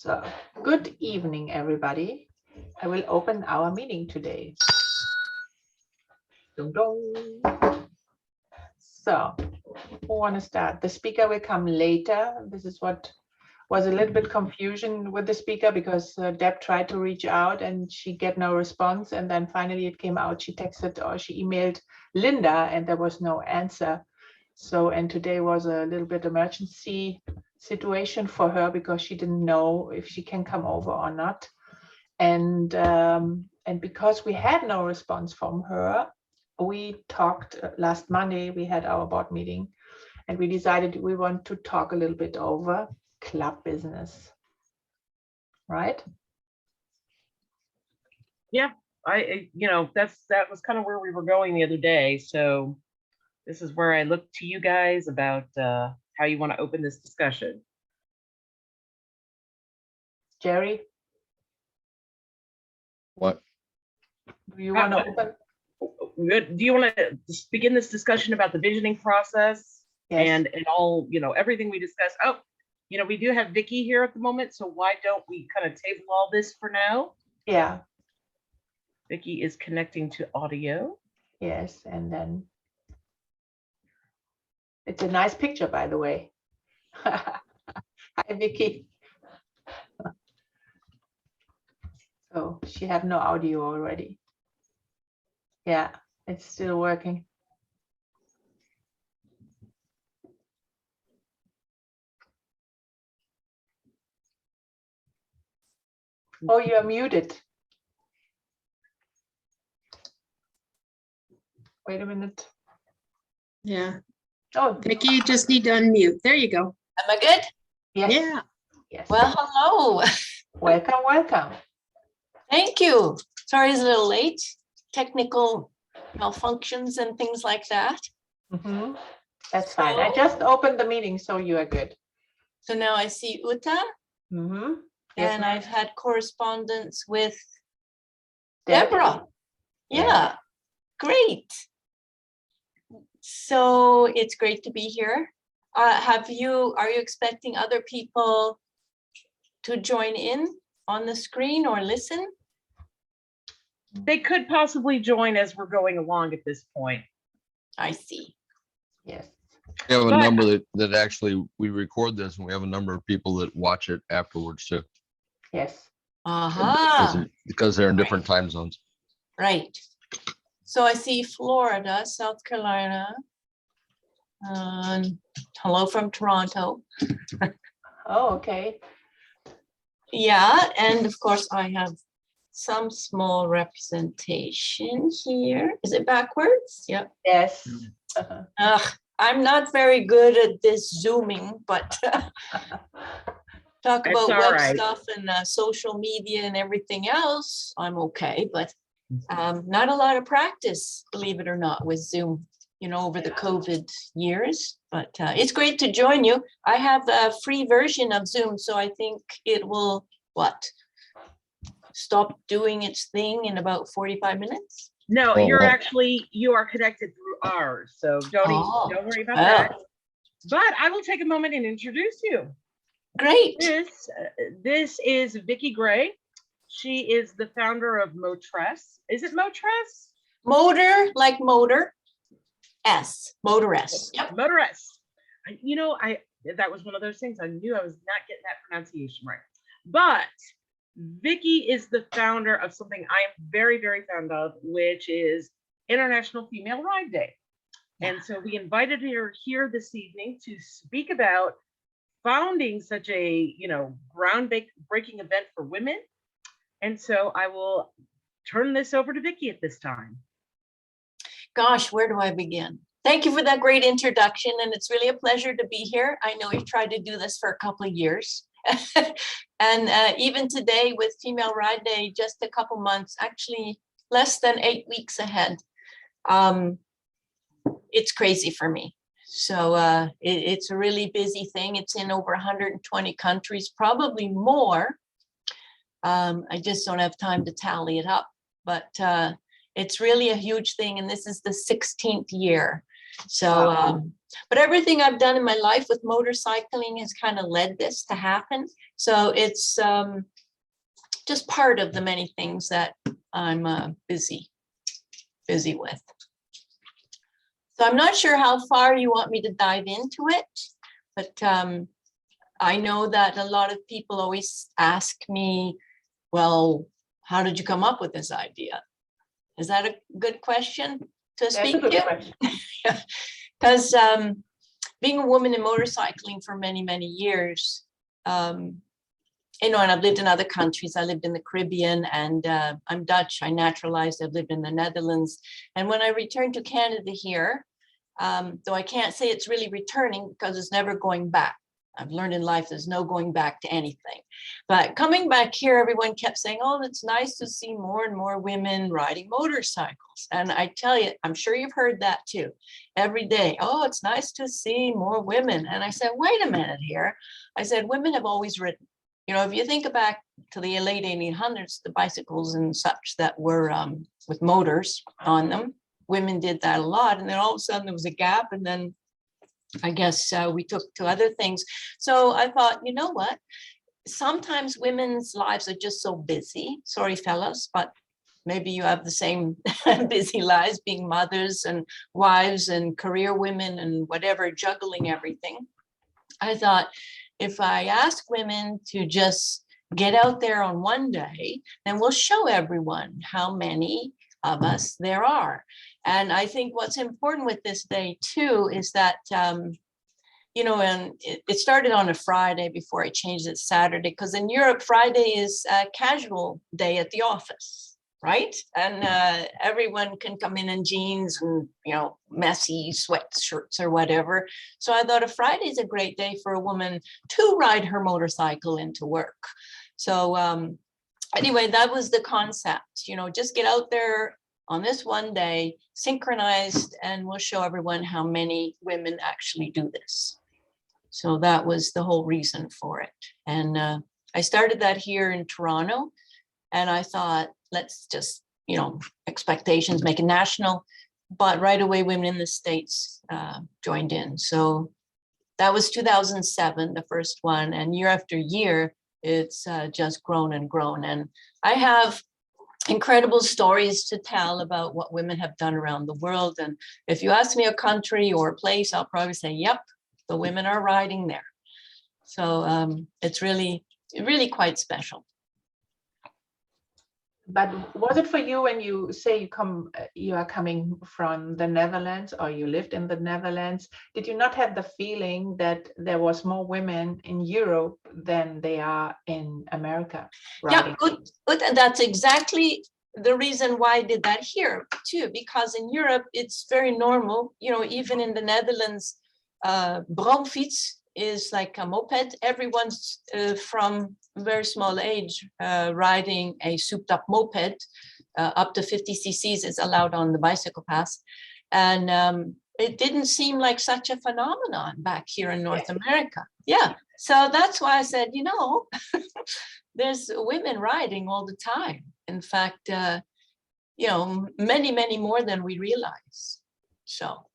So, good evening, everybody. I will open our meeting today. Dun, dun. So, who want to start? The speaker will come later. This is what was a little bit confusion with the speaker because Deb tried to reach out and she get no response. And then finally it came out, she texted or she emailed Linda and there was no answer. So, and today was a little bit emergency situation for her because she didn't know if she can come over or not. And because we had no response from her, we talked last Monday, we had our board meeting and we decided we want to talk a little bit over club business, right? Yeah, that was kind of where we were going the other day. So this is where I look to you guys about how you want to open this discussion. Jerry, What? do you want to open? Good. Do you want to begin this discussion about the visioning process and all, everything we discussed? Oh, we do have Vicky here at the moment, so why don't we kind of table all this for now? Yeah. Vicky is connecting to audio. Yes, and then it's a nice picture, by the way. Hi, Vicky. So she have no audio already. Yeah, it's still working. Oh, you're muted. Wait a minute. Yeah, Oh, Vicky, you just need to unmute. There you go. Am I good? yes. Yeah, Yes. Well, hello. Welcome, welcome. Thank you. Sorry it's a little late. Technical malfunctions and things like that. Mhm. That's fine. I just opened the meeting, so you are good. So now I see Uta Mhm. Yes, and ma'am. I've had correspondence with Deb? Deborah. Yeah. Yeah, great. So it's great to be here. Are you expecting other people to join in on the screen or listen? They could possibly join as we're going along at this point. I see. Yes. We have a But- number that actually, we record this and we have a number of people that watch it afterwards too. Yes. Aha, Because they're in different time zones. right. So I see Florida, South Carolina. Hello from Toronto. Oh, okay. Yeah, and of course I have some small representation here. Is it backwards? Yep. Yes. I'm not very good at this zooming, but talk It's about all web right. stuff and social media and everything else. I'm okay, but not a lot of practice, believe it or not, with Zoom, over the COVID years. But it's great to join you. I have a free version of Zoom, so I think it will, stop doing its thing in about 45 minutes? No, Oh, you well. are connected through ours, so don't worry about Oh. that. But I will take a moment and introduce you. Great. This is Vicky Gray. She is the founder of Motress. Is it Motress? Motor, like motor. Motor S. Yep. Motoress. That was one of those things. I knew I was not getting that pronunciation right. But Vicky is the founder of something I am very, very fond of, which is International Female Ride Day. And so we invited her here this evening to speak about founding such a, groundbreaking event for women. And so I will turn this over to Vicky at this time. Gosh, where do I begin? Thank you for that great introduction. And it's really a pleasure to be here. I know you've tried to do this for a couple of years. And even today with Female Ride Day, just a couple months, actually less than 8 weeks ahead. It's crazy for me. So it's a really busy thing. It's in over 120 countries, probably more. I just don't have time to tally it up, but it's really a huge thing. And this is the 16th year. So, Wow. but everything I've done in my life with motorcycling has kind of led this to happen. So it's just part of the many things that I'm busy with. So I'm not sure how far you want me to dive into it, but I know that a lot of people always ask me, well, how did you come up with this idea? Is that a good question to That's a speak good to? question. Because being a woman in motorcycling for many, many years, and I've lived in other countries. I lived in the Caribbean, and I'm Dutch. I naturalized. I've lived in the Netherlands. And when I returned to Canada here, though I can't say it's really returning because it's never going back. I've learned in life there's no going back to anything. But coming back here, everyone kept saying, oh, it's nice to see more and more women riding motorcycles. And I tell you, I'm sure you've heard that too. Every day, oh, it's nice to see more women. And I said, wait a minute here. I said, women have always ridden. If you think back to the late 1800s, the bicycles and such that were with motors on them, women did that a lot. And then all of a sudden there was a gap, and then I guess we took to other things. So I thought, you know what? Sometimes women's lives are just so busy. Sorry, fellas, but maybe you have the same busy lives, being mothers and wives and career women and whatever, juggling everything. I thought, if I ask women to just get out there on one day, then we'll show everyone how many of us there are. And I think what's important with this day too is that, and it started on a Friday before I changed it Saturday, because in Europe, Friday is a casual day at the office, right? And everyone can come in jeans and, messy sweatshirts or whatever. So I thought a Friday is a great day for a woman to ride her motorcycle into work. So anyway, that was the concept, just get out there on this one day, synchronized, and we'll show everyone how many women actually do this. So that was the whole reason for it. And I started that here in Toronto, and I thought, let's just, expectations, make it national. But right away, women in the States joined in. So that was 2007, the first one. And year after year, it's just grown and grown. And I have incredible stories to tell about what women have done around the world. And if you ask me a country or a place, I'll probably say, yep, the women are riding there. So it's really, really quite special. But was it for you when you say you are coming from the Netherlands, or you lived in the Netherlands? Did you not have the feeling that there was more women in Europe than they are in America? Yeah, good. And that's exactly the reason why I did that here too, because in Europe, it's very normal, even in the Netherlands, bromfiets is like a moped. Everyone's from a very small age riding a souped up moped. Up to 50 cc's is allowed on the bicycle path. And it didn't seem like such a phenomenon back here in North America. Yeah, so that's why I said, there's women riding all the time. In fact, many, many more than we realize. So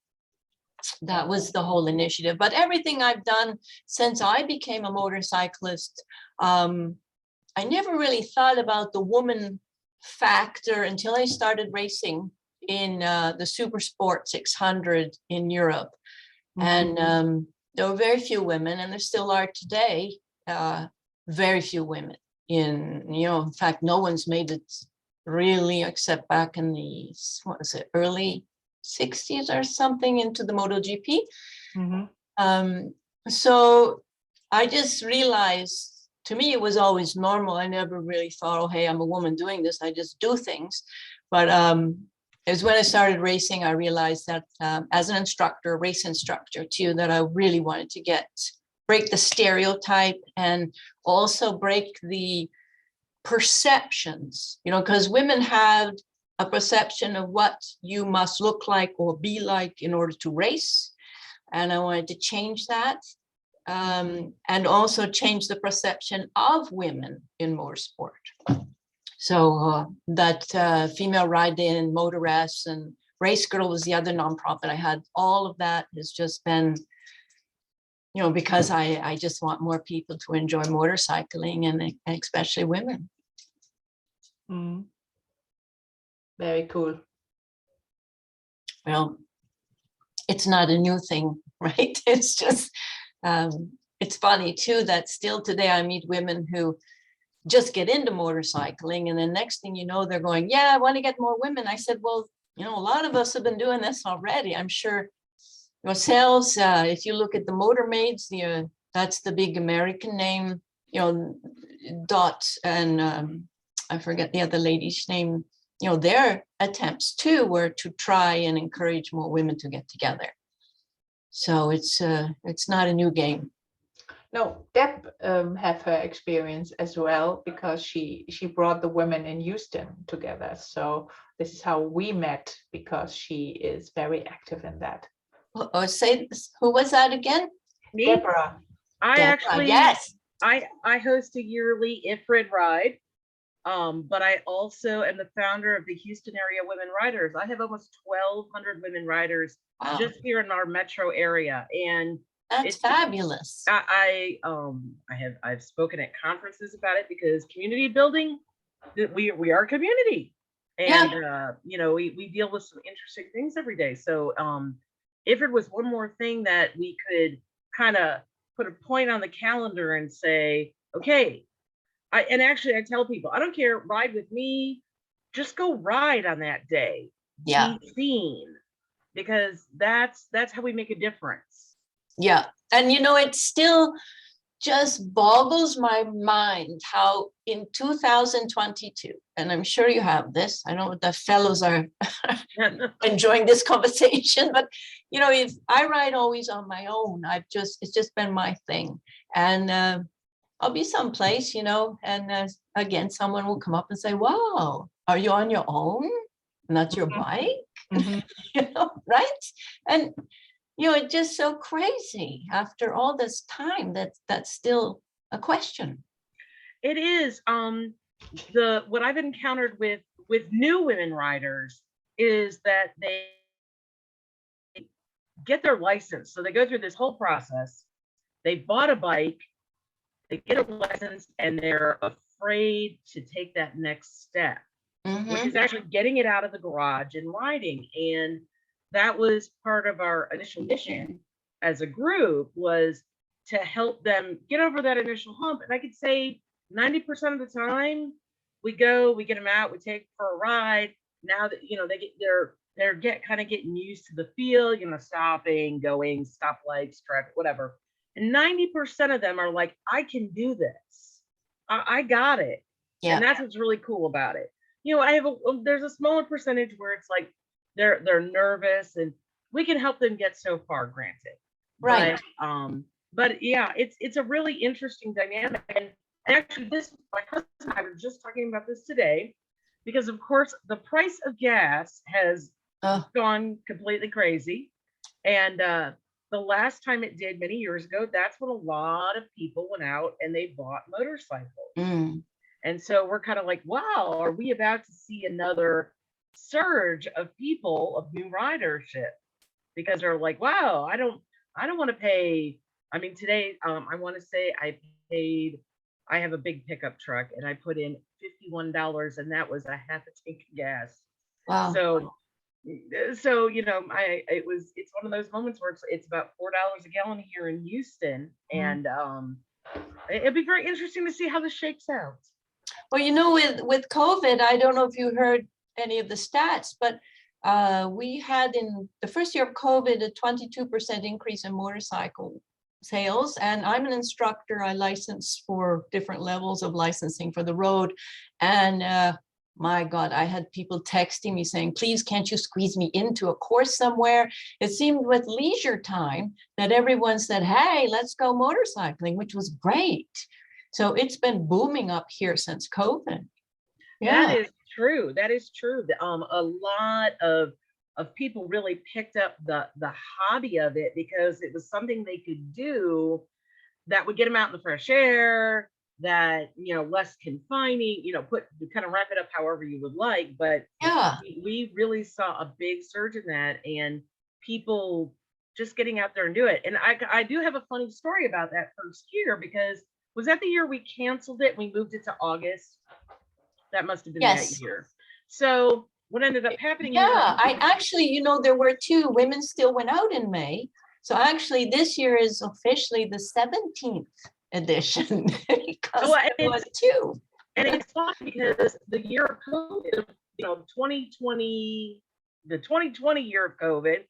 that was the whole initiative. But everything I've done since I became a motorcyclist, I never really thought about the woman factor until I started racing in the Super Sport 600 in Europe. Mm-hmm. And there were very few women, and there still are today, very few women in fact, no one's made it really except back in the, early 60s or something into the MotoGP. Mm-hmm. So I just realized, to me, it was always normal. I never really thought, oh, hey, I'm a woman doing this. I just do things. But it was when I started racing, I realized that as an instructor, race instructor too, that I really wanted to break the stereotype and also break the perceptions, because women have a perception of what you must look like or be like in order to race. And I wanted to change that. And also change the perception of women in motorsport. So that female riding, motoress, and Race Girl was the other nonprofit I had. All of that has just been, you know, because I just want more people to enjoy motorcycling and especially women. Mm. Very cool. Well, it's not a new thing, right? It's just, it's funny too, that still today I meet women who just get into motorcycling, and the next thing you know, they're going, yeah, I want to get more women. I said, well, you know, a lot of us have been doing this already. I'm sure yourselves, if you look at the Motor Maids, that's the big American name, you know, Dot and I forget the other lady's name, you know, their attempts too were to try and encourage more women to get together. So it's not a new game. No, Deb have her experience as well, because she brought the women in Houston together. So this is how we met, because she is very active in that. Or say, who was that again? Me, Deborah. I Deborah, actually, yes. I host a yearly IFRID ride, but I also am the founder of the Houston Area Women Riders. I have almost 1,200 women riders Wow, just here in our metro area, and that's it's- fabulous. I've spoken at conferences about it, because community building, that we are community, and you know, we deal with some interesting things every day. So if it was one more thing that we could kind of put a point on the calendar and say, okay, and actually I tell people, I don't care, ride with me, just go ride on that day. Yeah, Be seen, because that's how we make a difference. yeah. And you know, it still just boggles my mind how in 2022, and I'm sure you have this, I know the fellows are enjoying this conversation, but you know, if I ride always on my own, it's just been my thing. And I'll be someplace, you know, and again, someone will come up and say, wow, are you on your own? And that's your bike? Mhm. You know, right? And you know, it's just so crazy after all this time that's still a question. It is. What I've encountered with new women riders is that they get their license. So they go through this whole process. They bought a bike, they get a license, and they're afraid to take that next step, which Mhm. is actually getting it out of the garage and riding. And that was part of our initial mission as a group, was to help them get over that initial hump. And I could say 90% of the time we get them out, we take for a ride. Now that, you know, they're getting used to the feel, you know, stopping, going, stoplights, traffic, whatever. And 90% of them are like, I can do this. I got it. Yeah. And that's what's really cool about it. You know, there's a smaller percentage where it's like they're nervous, and we can help them get so far, granted. Right. But yeah, it's a really interesting dynamic. And actually, my husband and I were just talking about this today, because of course the price of gas has gone completely crazy. And the last time it did, many years ago, that's when a lot of people went out and they bought motorcycles. Mm. And so we're kind of like, wow, are we about to see another surge of people, of new ridership? Because they're like, wow, I don't want to pay. I mean, today, I want to say I have a big pickup truck, and I put in $51, and that was a half a tank of gas. Wow. So you know, it's one of those moments where it's about $4 a gallon here in Houston, and it'd be very interesting to see how this shakes out. Well, you know, with COVID, I don't know if you heard any of the stats, but we had in the first year of COVID a 22% increase in motorcycle sales. And I'm an instructor. I license for different levels of licensing for the road. And my God, I had people texting me saying, please, can't you squeeze me into a course somewhere? It seemed with leisure time that everyone said, hey, let's go motorcycling, which was great. So it's been booming up here since COVID. Yeah. That is true. That is true. A lot of people really picked up the hobby of it, because it was something they could do that would get them out in the fresh air, that, less confining, kind of wrap it up however you would like. But Yeah. we really saw a big surge in that, and people just getting out there and do it. And I do have a funny story about that first year, because was that the year we canceled it? We moved it to August. That must have been Yes. that year. So what ended up happening? Yeah, I actually, there were two. Women still went out in May. So actually, this year is officially the 17th edition because Well, there was two. And it's funny because the year of COVID, 2020, the 2020 year of COVID,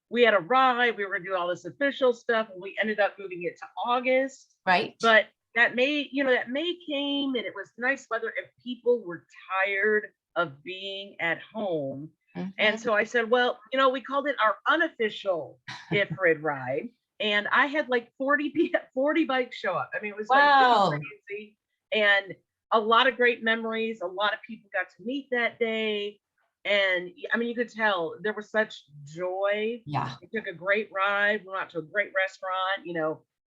we had a ride, we were gonna do all this official stuff, and we ended up moving it to August. Right. But that May came, and it was nice weather, and people were tired of being at home. And so I said, well, we called it our unofficial IFRID ride. And I had like 40 bikes show up. I mean, it was Wow. like crazy. And a lot of great memories. A lot of people got to meet that day. And I mean, you could tell there was such joy. Yeah. We took a great ride. We went out to a great restaurant.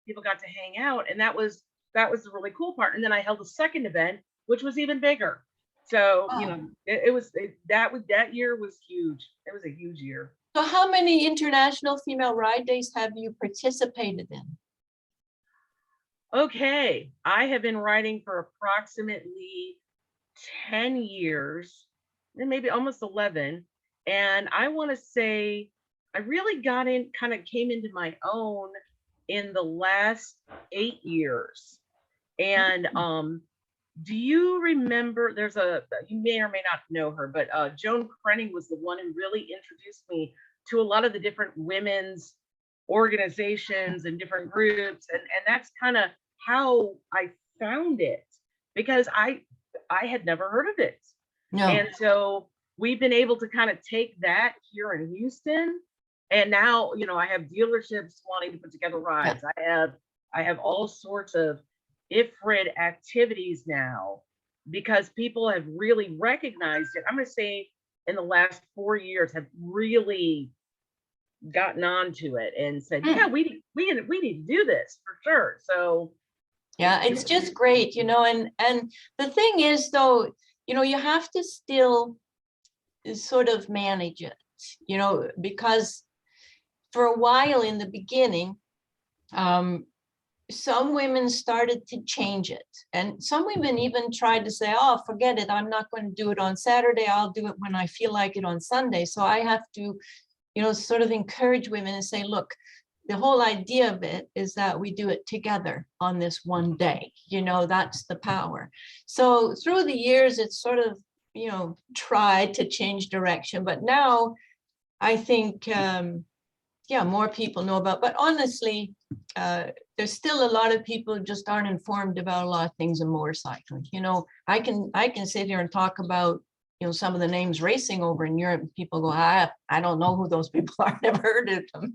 People got to hang out. And that was the really cool part. And then I held a second event, which was even bigger. So, Wow. that year was huge. It was a huge year. So how many International Female Ride Days have you participated in? Okay, I have been riding for approximately 10 years, and maybe almost 11. And I want to say I really came into my own in the last 8 years. And do you remember, you may or may not know her, but Joan Krenning was the one who really introduced me to a lot of the different women's organizations and different groups. And that's kind of how I found it, because I had never heard of it. No. And so we've been able to kind of take that here in Houston. And now, I have dealerships wanting to put together rides. I have all sorts of IFRID activities now, because people have really recognized it. I'm going to say in the last 4 years have really gotten onto it and said, yeah, we need to do this for sure. So yeah, it's just great, and the thing is, though, you have to still sort of manage it, because for a while in the beginning, some women started to change it. And some women even tried to say, oh, forget it. I'm not going to do it on Saturday. I'll do it when I feel like it on Sunday. So I have to, sort of encourage women and say, look, the whole idea of it is that we do it together on this one day. That's the power. So through the years, it's sort of, tried to change direction. But now I think, more people know about, but honestly, there's still a lot of people who just aren't informed about a lot of things in motorcycling. I can sit here and talk about, some of the names racing over in Europe, and people go, I don't know who those people are, never heard of them.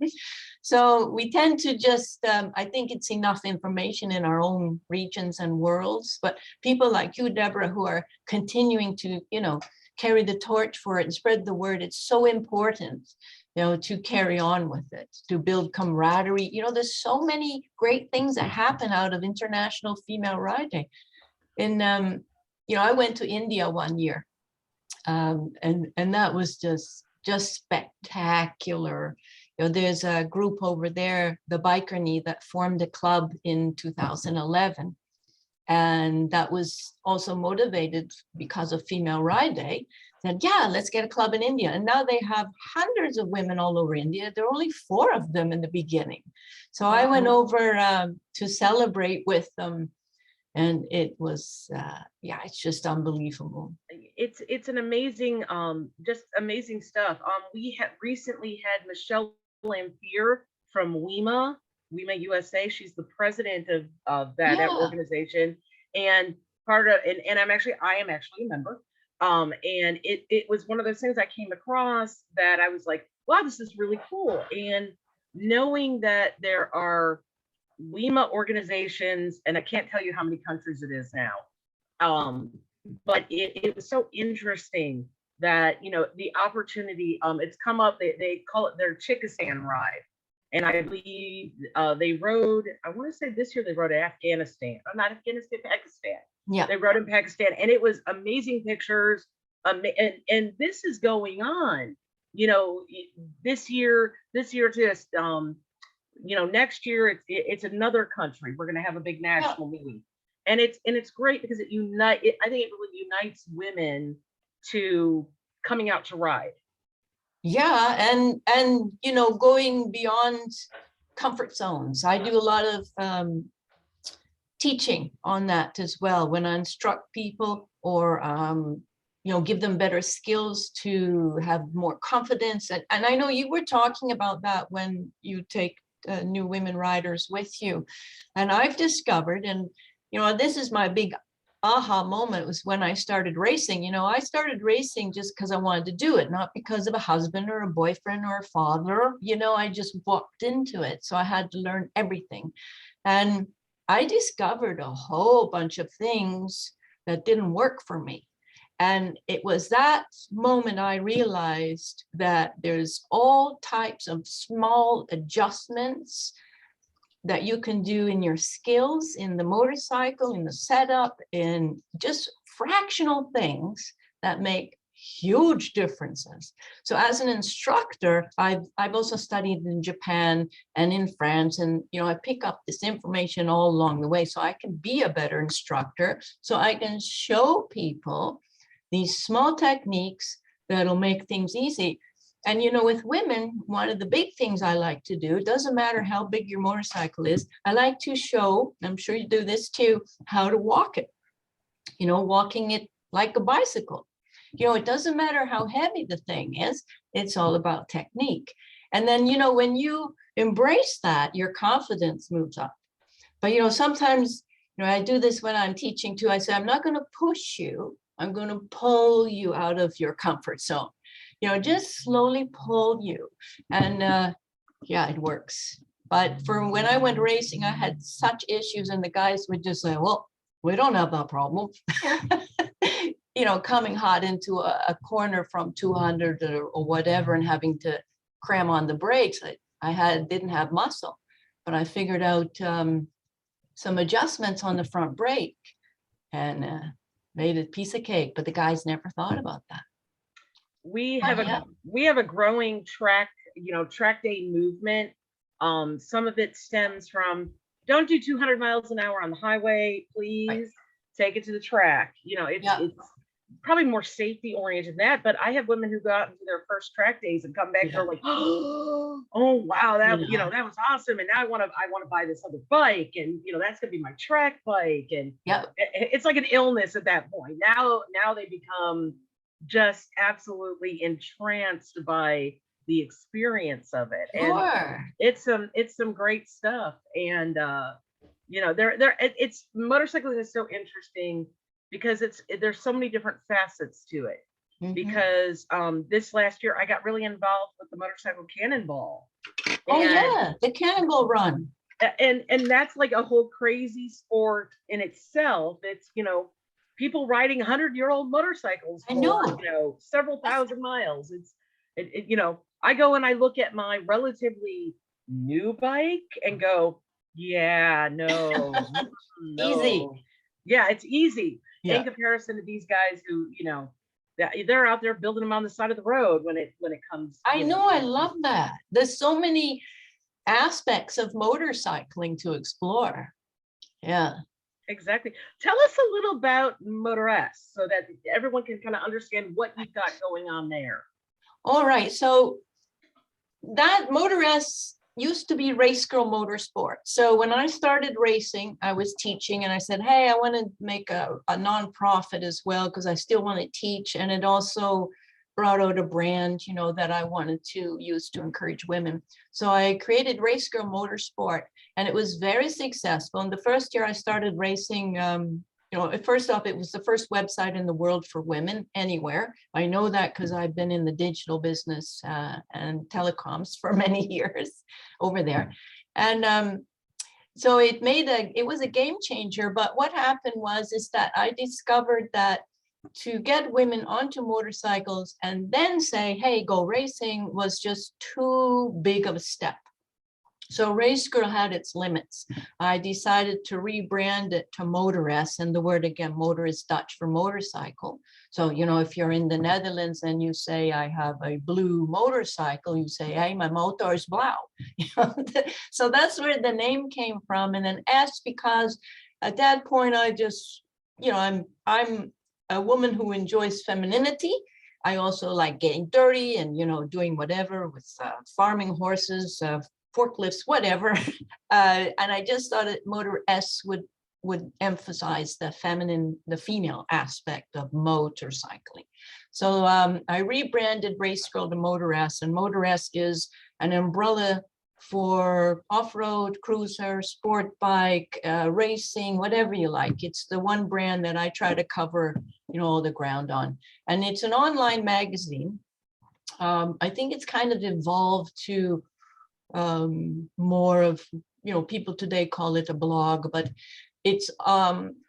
So we tend to just, I think it's enough information in our own regions and worlds, but people like you, Deborah, who are continuing to, carry the torch for it and spread the word. It's so important, to carry on with it, to build camaraderie. There's so many great things that happen out of International Female Ride Day. And, I went to India one year, and that was just spectacular. There's a group over there, the Bikerney, that formed a club in 2011. And that was also motivated because of Female Ride Day. Said, yeah, let's get a club in India. And now they have hundreds of women all over India. There are only 4 of them in the beginning. So I went over to celebrate with them. And it was, it's just unbelievable. It's an amazing, just amazing stuff. We have recently had Michelle Lamphere from WEMA USA. She's the president of that organization, and and I am actually a member. And it was one of those things I came across that I was like, wow, this is really cool. And knowing that there are WEMA organizations, and I can't tell you how many countries it is now. But it was so interesting that, the opportunity, it's come up, they call it their Chickastan ride. And I believe they rode, I want to say this year they rode Afghanistan. Oh, not Afghanistan, Pakistan. Yeah. They rode in Pakistan, and it was amazing pictures. And this is going on, you know, this year just, you know, next year it's another country. We're going to have a big national meeting, and it's great because I think it really unites women to coming out to ride. Yeah, and you know, going beyond comfort zones. I do a lot of teaching on that as well when I instruct people or you know, give them better skills to have more confidence. And I know you were talking about that when you take new women riders with you. And I've discovered, and you know, this is my big aha moment was when I started racing. You know, I started racing just because I wanted to do it, not because of a husband or a boyfriend or a father. You know, I just walked into it. So I had to learn everything. And I discovered a whole bunch of things that didn't work for me. And it was that moment I realized that there's all types of small adjustments that you can do in your skills, in the motorcycle, in the setup, in just fractional things that make huge differences. So as an instructor, I've also studied in Japan and in France, and you know, I pick up this information all along the way so I can be a better instructor, so I can show people these small techniques that'll make things easy. And you know, with women, one of the big things I like to do, it doesn't matter how big your motorcycle is, I like to show, I'm sure you do this too, how to walk it. You know, walking it like a bicycle. You know, it doesn't matter how heavy the thing is, it's all about technique. And then, you know, when you embrace that, your confidence moves up. But, you know, sometimes, you know, I do this when I'm teaching too. I say, I'm not going to push you. I'm going to pull you out of your comfort zone. You know, just slowly pull you. And yeah, it works. But for when I went racing, I had such issues, and the guys would just say, well, we don't have that problem. You know, coming hot into a corner from 200 or whatever and having to cram on the brakes. I didn't have muscle, but I figured out some adjustments on the front brake and made it a piece of cake, but the guys never thought about that. We have a growing track day movement. Some of it stems from, don't do 200 miles an hour on the highway, please. Right. Take it to the track. You know, it's probably more safety oriented than that, but I have women who go out and do their first track days and come back, they're like, oh wow, that you know, that was awesome, and now I want to buy this other bike, and you know, that's gonna be my track bike. And it's like an illness at that point. Now they become just absolutely entranced by the experience of it. And it's some great stuff. And you know, it's motorcycling is so interesting because there's so many different facets to it. Mm-hmm. Because this last year I got really involved with the motorcycle cannonball. Oh yeah, the cannonball run. And that's like a whole crazy sport in itself. It's, you know, people riding 100-year-old motorcycles for, you know, several thousand miles. You know, I go and I look at my relatively new bike and go, yeah, no. Easy. Yeah, it's easy in comparison to these guys who, you know, they're out there building them on the side of the road when it comes. I know, I love that. There's so many aspects of motorcycling to explore. Yeah. Exactly. Tell us a little about Motor S so that everyone can kind of understand what you've got going on there. All right. So that Motor S used to be Race Girl Motorsport. So when I started racing, I was teaching, and I said, hey, I want to make a nonprofit as well because I still want to teach. And it also brought out a brand, you know, that I wanted to use to encourage women. So I created Race Girl Motorsport, and it was very successful. And the first year I started racing, you know, first off, it was the first website in the world for women anywhere. I know that because I've been in the digital business and telecoms for many years over there. And so it was a game changer. But what happened is that I discovered that to get women onto motorcycles and then say, hey, go racing was just too big of a step. So Race Girl had its limits. I decided to rebrand it to Motor-S, and the word again, motor is Dutch for motorcycle. So, you know, if you're in the Netherlands and you say, I have a blue motorcycle, you say, hey, my motor is blauw. You know, so that's where the name came from. And then S, because at that point, I just, you know, I'm a woman who enjoys femininity. I also like getting dirty and, you know, doing whatever with farming horses, forklifts, whatever. And I just thought that Motor-S would emphasize the feminine, the female aspect of motorcycling. So I rebranded Race Girl to Motor-S, and Motor-S is an umbrella for off-road, cruiser, sport bike, racing, whatever you like. It's the one brand that I try to cover, you know, all the ground on. And it's an online magazine. I think it's kind of evolved to more of, you know, people today call it a blog, but its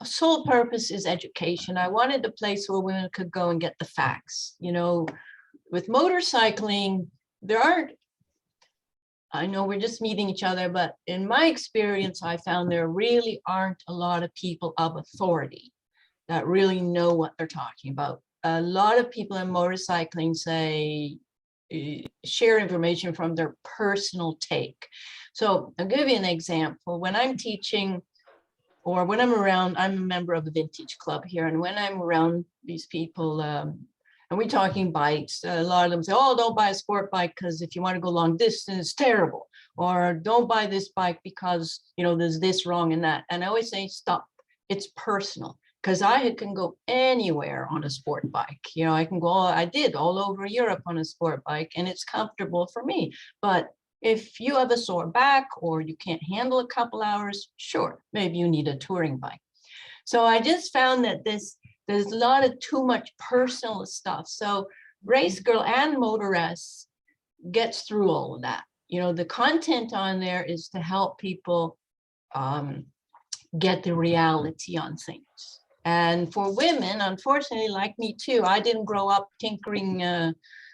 sole purpose is education. I wanted a place where women could go and get the facts. You know, with motorcycling, there aren't, I know we're just meeting each other, but in my experience, I found there really aren't a lot of people of authority that really know what they're talking about. A lot of people in motorcycling say, share information from their personal take. So I'll give you an example. When I'm teaching or when I'm around, I'm a member of the Vintage Club here. And when I'm around these people, and we're talking bikes, a lot of them say, oh, don't buy a sport bike because if you want to go long distance, it's terrible. Or don't buy this bike because, you know, there's this wrong and that. And I always say, stop, it's personal. Because I can go anywhere on a sport bike. You know, I can go, I did all over Europe on a sport bike and it's comfortable for me. But if you have a sore back or you can't handle a couple hours, sure, maybe you need a touring bike. So I just found that there's a lot of too much personal stuff. So Race Girl and Motor-S gets through all of that. You know, the content on there is to help people get the reality on things. And for women, unfortunately, like me too, I didn't grow up tinkering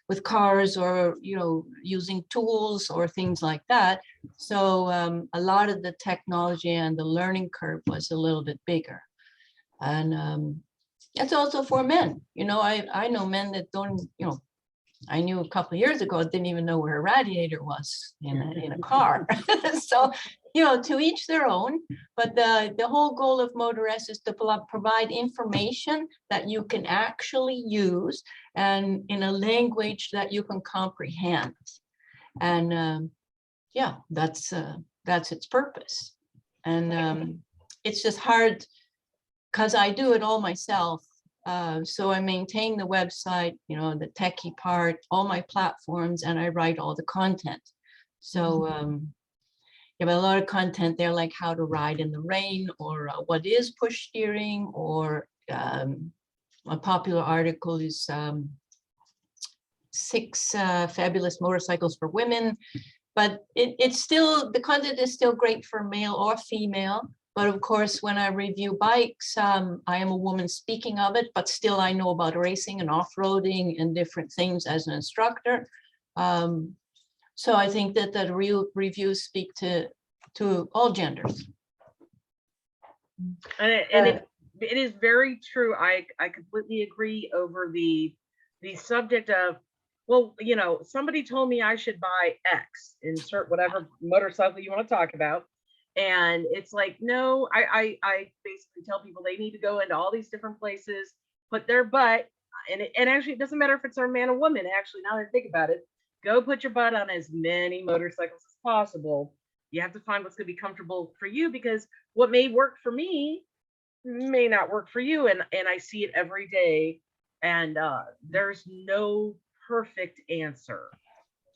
with cars or, you know, using tools or things like that. So a lot of the technology and the learning curve was a little bit bigger. And it's also for men. You know, I know men that don't, you know, I knew a couple of years ago, didn't even know where a radiator was in a car. So, you know, to each their own, but the whole goal of Motor-S is to provide information that you can actually use and in a language that you can comprehend. And yeah, that's its purpose. And it's just hard because I do it all myself. So I maintain the website, you know, the techie part, all my platforms, and I write all the content. So you have a lot of content there, like how to ride in the rain, or what is push steering, or a popular article is 6 fabulous motorcycles for women. But it's still, the content is still great for male or female. But of course, when I review bikes, I am a woman speaking of it, but still I know about racing and off-roading and different things as an instructor. So I think that the real reviews speak to all genders. And it is very true. I completely agree over the subject of, well, you know, somebody told me I should buy X, insert whatever motorcycle you want to talk about. And it's like, no, I basically tell people they need to go into all these different places, put their butt, and actually it doesn't matter if it's a man or woman, actually, now that I think about it, go put your butt on as many motorcycles as possible. You have to find what's going to be comfortable for you, because what may work for me may not work for you. And I see it every day. And there's no perfect answer.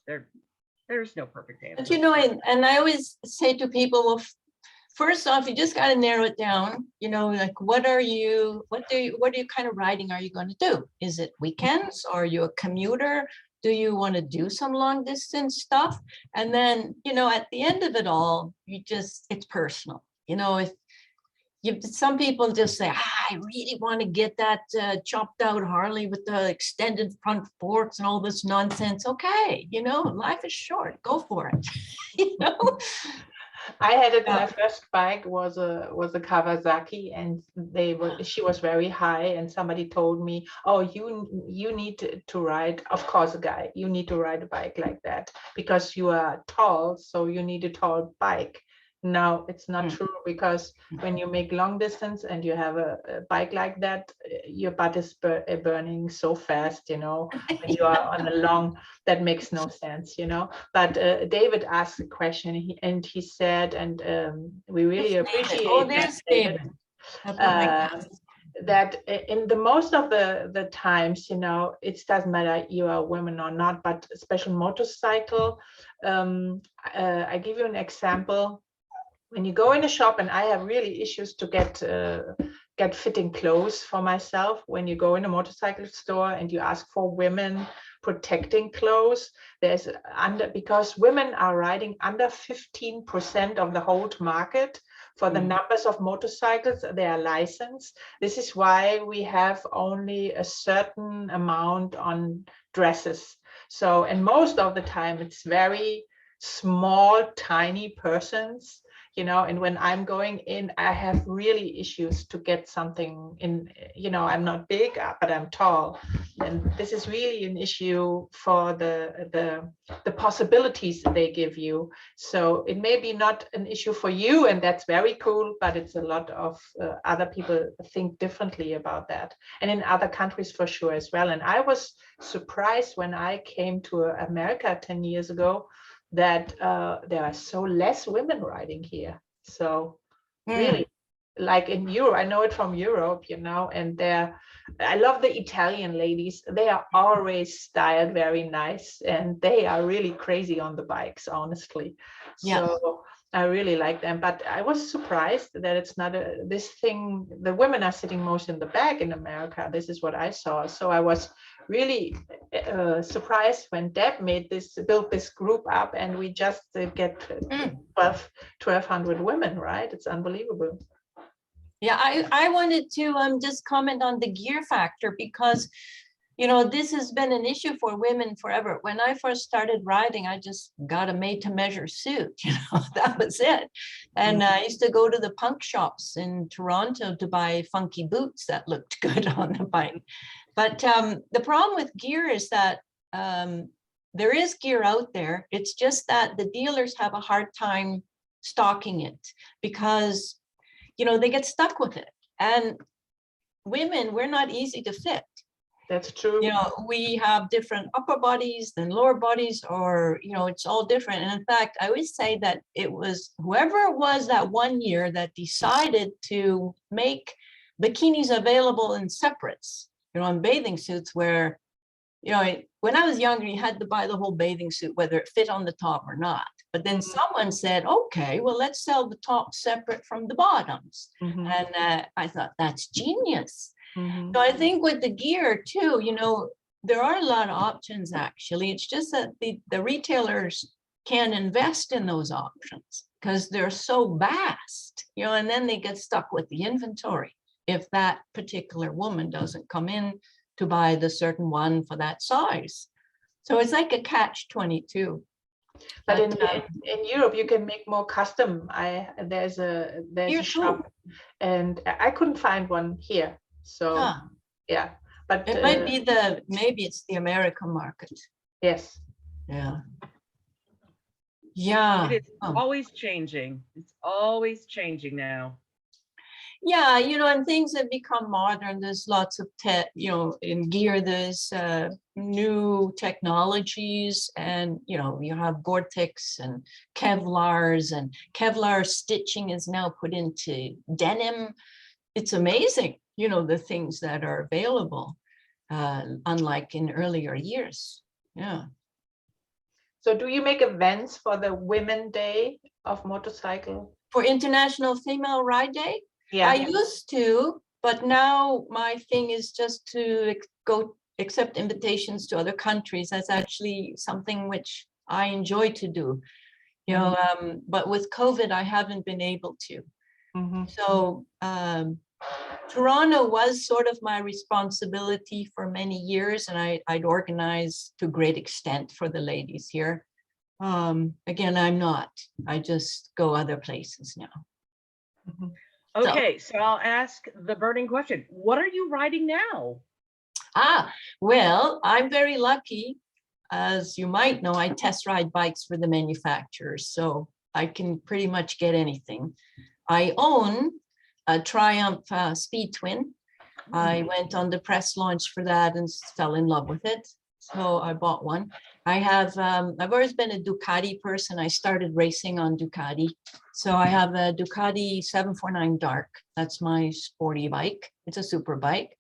There's no perfect answer. But you know, and I always say to people, well, first off, you just got to narrow it down. You know, like what kind of riding are you going to do? Is it weekends, or are you a commuter? Do you want to do some long distance stuff? And then, you know, at the end of it all, it's personal. You know, some people just say, I really want to get that chopped out Harley with the extended front forks and all this nonsense. Okay, life is short. Go for it. I had it. Yeah. My first bike was a Kawasaki, and she was very high. And somebody told me, "Oh, you need to ride. Of course, a guy. You need to ride a bike like that because you are tall, so you need a tall bike." No, it's not true, because when you make long distance and you have a bike like that, your butt is burning so fast, when you are on a long, that makes no sense, But David asked a question, and he said, and we really appreciate Oh, that, there's David, David. I put my uh, glasses. that in the most of the times, it doesn't matter you are a woman or not, but special motorcycle. I give you an example. When you go in a shop, and I have really issues to get fitting clothes for myself. When you go in a motorcycle store and you ask for women protecting clothes, because women are riding under 15% of the whole market for the numbers of motorcycles they are licensed. This is why we have only a certain amount on dresses. So, and most of the time it's very small, tiny persons, and when I'm going in, I have really issues to get something in, I'm not big, but I'm tall. And this is really an issue for the possibilities they give you. So it may be not an issue for you, and that's very cool, but it's a lot of other people think differently about that. And in other countries for sure as well. And I was surprised when I came to America 10 years ago, that there are so less women riding here. So really, like in Europe, I know it from Europe, and I love the Italian ladies. They are always styled very nice, and they are really crazy on the bikes, honestly. Yeah. So I really like them, but I was surprised that it's not this thing. The women are sitting most in the back in America. This is what I saw. So I was really surprised when Deb built this group up, and we just get 1,200 women, right? It's unbelievable. Yeah, I wanted to just comment on the gear factor, because this has been an issue for women forever. When I first started riding, I just got a made-to-measure suit, that was it. And I used to go to the punk shops in Toronto to buy funky boots that looked good on the bike. But the problem with gear is that there is gear out there. It's just that the dealers have a hard time stocking it, because, they get stuck with it. And women, we're not easy to fit. That's true. We have different upper bodies than lower bodies, or, it's all different. And in fact, I always say that it was whoever it was that one year that decided to make bikinis available in separates, in bathing suits, where, when I was younger, you had to buy the whole bathing suit, whether it fit on the top or not. But then someone said, okay, well, let's sell the top separate from the bottoms. And I thought, that's genius. So I think with the gear too, there are a lot of options actually. It's just that the retailers can't invest in those options because they're so vast, and then they get stuck with the inventory if that particular woman doesn't come in to buy the certain one for that size. So it's like a catch-22. But in Europe, you can make more custom. There's a shop, and I couldn't find one here. So yeah, but it might be maybe it's the American market. Yes. Yeah. It is always changing. It's always changing now. Yeah, and things have become modern. There's lots of in gear, there's new technologies, and you have Gore-Tex and Kevlars, and Kevlar stitching is now put into denim. It's amazing, the things that are available, unlike in earlier years. Yeah. So do you make events for the Women Day of Motorcycle? For International Female Ride Day? Yeah. I used to, but now my thing is just to go accept invitations to other countries. That's actually something which I enjoy to do, but with COVID, I haven't been able to. Mhm. So Toronto was sort of my responsibility for many years, and I'd organize to a great extent for the ladies here. Again, I'm not. I just go other places now. Mhm. So- Okay, so I'll ask the burning question. What are you riding now? Well, I'm very lucky. As you might know, I test ride bikes for the manufacturers, so I can pretty much get anything. I own a Triumph Speed Twin. I went on the press launch for that and fell in love with it. So I bought one. I have, I've always been a Ducati person. I started racing on Ducati. So I have a Ducati 749 Dark. That's my sporty bike. It's a super bike.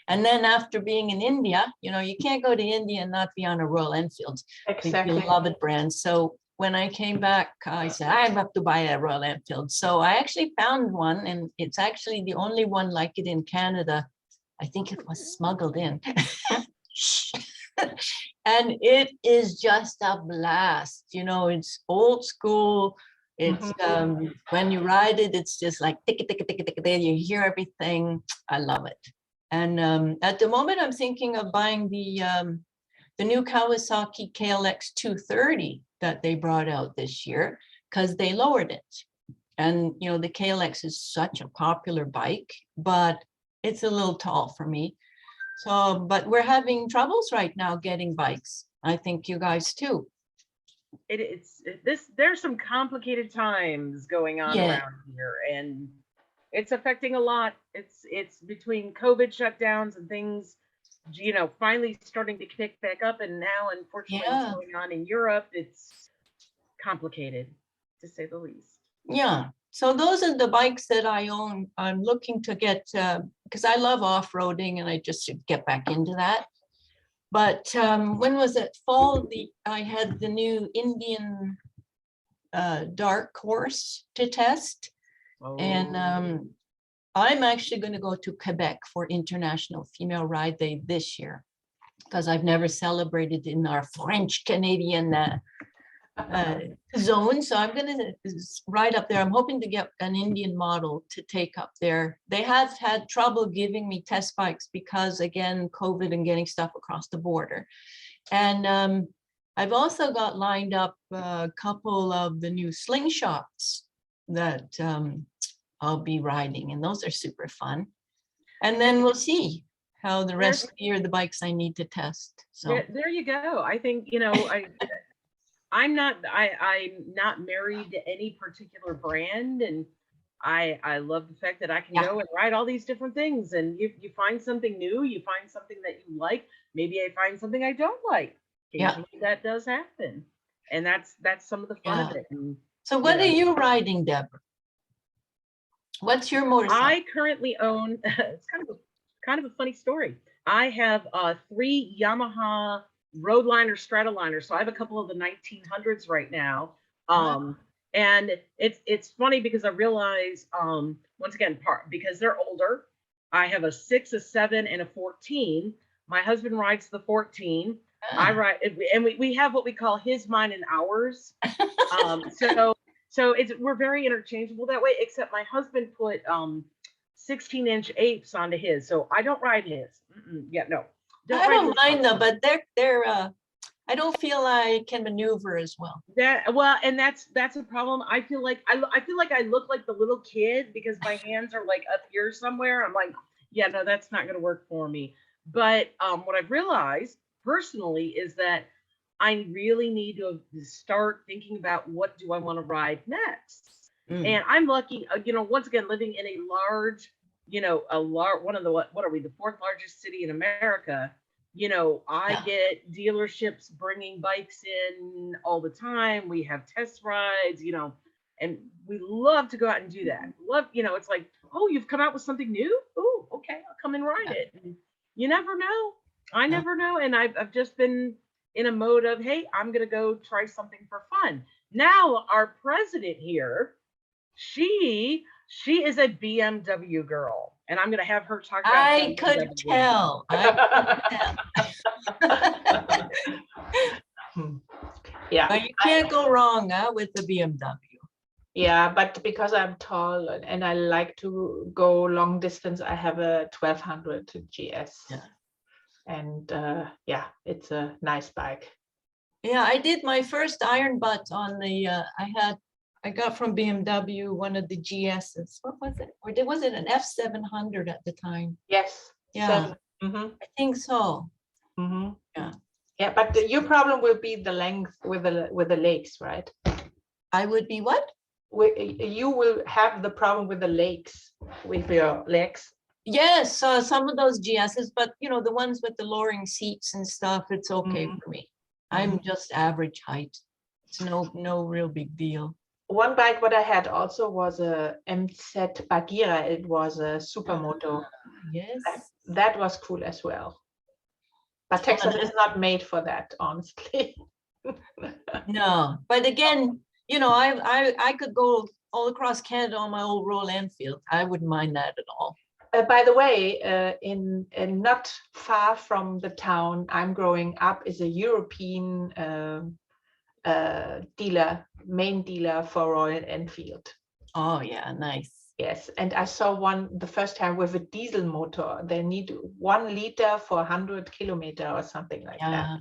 And then after being in India, you know, you can't go to India and not be on a Royal Enfield. Big Exactly. beloved brand. So when I came back, I said, I have to buy a Royal Enfield. So I actually found one, and it's actually the only one like it in Canada. I think it was smuggled in. And it is just a blast. You know, it's old school. It's when you ride it, it's just like tick, tick, tick, tick, tick, you hear everything. I love it. And at the moment, I'm thinking of buying the new Kawasaki KLX 230 that they brought out this year, because they lowered it. And you know, the KLX is such a popular bike, but it's a little tall for me. So, but we're having troubles right now getting bikes. I think you guys too. There's some complicated times going on Yeah. around here, and it's affecting a lot. It's between COVID shutdowns and things, you know, finally starting to pick back up, and now unfortunately Yeah. what's going on in Europe, it's complicated to say the least. Yeah. So those are the bikes that I own. I'm looking to get, because I love off-roading and I just should get back into that. But when was it? Fall, I had the new Indian Dark Horse to test. And I'm actually going to go to Quebec for International Female Ride Day this year, because I've never celebrated in our French Canadian zone. So I'm going to ride up there. I'm hoping to get an Indian model to take up there. They have had trouble giving me test bikes because, again, COVID and getting stuff across the border. And I've also got lined up a couple of the new slingshots that I'll be riding, and those are super fun. And then we'll see how the rest of the year, the bikes I need to test. So there you go. I think, you know, I'm not married to any particular brand, and I love the fact that I can go and ride all these different things, and you find something new, you find something that you like. Maybe I find something I don't like. Occasionally that does happen, and that's some of the fun of it. And, so what are you riding, Deborah? What's your motorcycle? I currently own, it's kind of a funny story. I have 3 Yamaha Roadliner Stratoliner. So I have a couple of the 1900s right now. And it's funny because I realize, once again, because they're older, I have a 6, a 7, and a 14. My husband rides the 14. I ride, and we have what we call his, mine, and ours. So we're very interchangeable that way, except my husband put 16-inch apes onto his. So I don't ride his. Yeah, no. I don't mind though, but they're I don't feel I can maneuver as well. And that's a problem. I feel like I look like the little kid because my hands are like up here somewhere. I'm like, yeah, no, that's not gonna work for me. But what I've realized personally is that I really need to start thinking about what do I want to ride next. And I'm lucky, you know, once again, living in a large, you know, one of the, what are we, the 4th largest city in America. You know, I get dealerships bringing bikes in all the time. We have test rides, you know, and we love to go out and do that. Love, you know, it's like, oh, you've come out with something new? Oh, okay, I'll come and ride it. And you never know. I never know. And I've just been in a mode of, hey, I'm going to go try something for fun. Now, our president here, she is a BMW girl, and I'm going to have her talk about I could tell. Yeah. But you can't go wrong with the BMW. Yeah, but because I'm tall and I like to go long distance, I have a 1200 GS. Yeah. And yeah, it's a nice bike. Yeah, I did my first iron butt on the, I got from BMW one of the GSs. What was it? Or was it an F700 at the time? Yes. Yeah. Mm-hmm, I think so. mm-hmm. Yeah. Yeah, but your problem will be the length with the legs, right? I would be what? You will have the problem with the legs, with your legs. Yes, some of those GSs, but you know, the ones with the lowering seats and stuff, it's okay Mhm. for me. I'm just average height. It's no real big deal. One bike what I had also was a MZ Bagheera. It was a supermoto. Yes. That was cool as well. But Texas is not made for that, honestly. No, but again, you know, I could go all across Canada on my old Royal Enfield. I wouldn't mind that at all. By the way, in not far from the town I'm growing up is a European dealer, main dealer for Royal Enfield. Oh yeah, nice. Yes, and I saw one the first time with a diesel motor. They need 1 liter for 100 kilometer or something like that.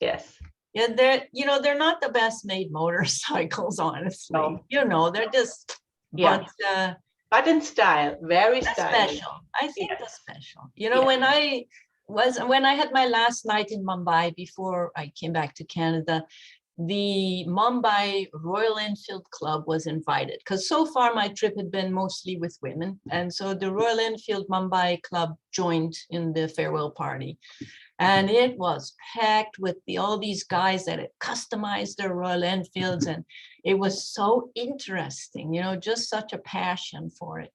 Yeah. Yes. Yeah, they're not the best made motorcycles, honestly. No. You know, they're just, Yeah. But in style, very stylish. special. I think Yes. that's special. You know, Yeah. when I had my last night in Mumbai before I came back to Canada, the Mumbai Royal Enfield Club was invited because so far my trip had been mostly with women. And so the Royal Enfield Mumbai Club joined in the farewell party. And it was packed with all these guys that had customized their Royal Enfields. And it was so interesting, you know, just such a passion for it.